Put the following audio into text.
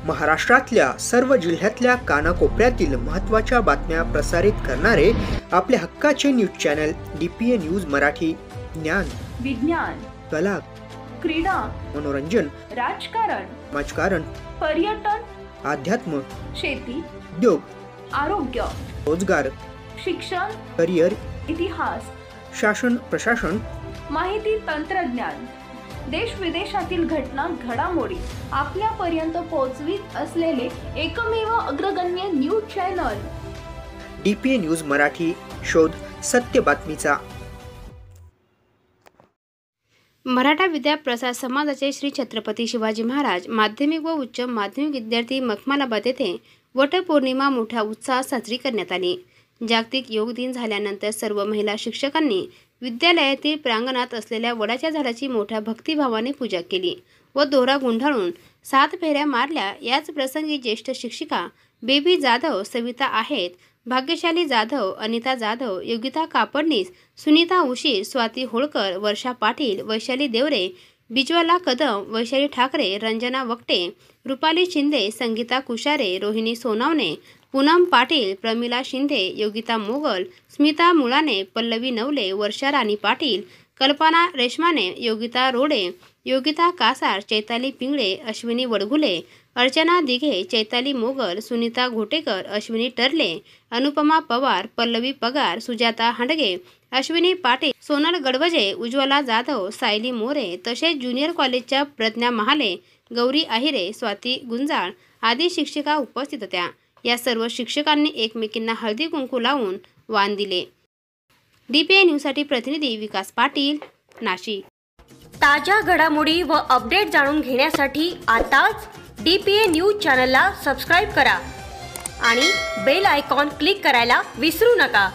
महाराष्ट्रातल्या सर्व जिल्ह्यातल्या कानाकोपऱ्यातील महत्त्वाच्या बातम्या प्रसारित करणारे आपले हक्काचे news channel DPA news Marathi. ज्ञान, विज्ञान, कला, क्रीडा, मनोरंजन, राजकारण, समाजकारण, पर्यटन, अध्यात्म, शेती, उद्योग, आरोग्य, रोजगार, शिक्षण, करिअर, इतिहास, शासन प्रशासन, माहिती तंत्रज्ञान, देश विदेशातील घटना घडामोडी आपल्यापर्यंत पोहोचवित असलेले एकमेव अग्रगण्य news channel DPA news Marathi. शोध सत्य बातमीचा. मराठा विद्या प्रसार समाजाचे श्री छत्रपती शिवाजी महाराज माध्यमिक व उच्च माध्यमिक विद्यार्थी मखमालाबाद येथे वटपौर्णिमा मोठ्या उत्साहात साजरी करण्यात आली. जागतिक योग दिन झाल्यानंतर सर्व महिला शिक्षकांनी विद्यालयातील प्रांगणात असलेल्या वडाच्या झाडाची मोठ्या भक्तिभावाने पूजा केली व दोरा गुंडाळून 7 फेऱ्या मारल्या. याच प्रसंगी ज्येष्ठ शिक्षिका बेबी जाधव, सविता आहेत, भाग्यशाली जाधव, अनिता जाधव, योगिता कापडनीस, सुनीता उशीर, स्वाती होळकर, वर्षा पाटील, वैशाली देवरे, बिजवाला कदम, वैशाली ठाकरे, रंजना वक्टे, रुपाली शिंदे, संगीता कुशारे, रोहिणी सोनावणे, पूनम पाटील, प्रमिला शिंदे, योगिता मोगल, स्मिता मुळाने, पल्लवी नवले, वर्षा राणी पाटील, कल्पना रेशमाने, योगिता रोडे, योगिता कासार, चैताली पिंगळे, अश्विनी वडघुले, अर्चना दिघे, चैताली मोगल, सुनीता घोटेकर, अश्विनी टर्ले, अनुपमा पवार, पल्लवी पगार, सुजाता हांडगे, अश्विनी पाटील, सोनल गडवजे, उज्ज्वला जाधव, सायली मोरे तसेच ज्युनियर कॉलेजच्या प्रज्ञा महाले, गौरी आहिरे, स्वाती गुंजाळ आदी शिक्षिका उपस्थित होत्या. या सर्व शिक्षकांनी एकमेकींना हळदी कुंकू लावून वाण दिले. DPA न्यूजसाठी प्रतिनिधी विकास पाटील, नाशिक. ताज्या घडामोडी व अपडेट जाणून घेण्यासाठी आताच DPA न्यूज चॅनलला सबस्क्राईब करा आणि बेल आयकॉन क्लिक करायला विसरू नका.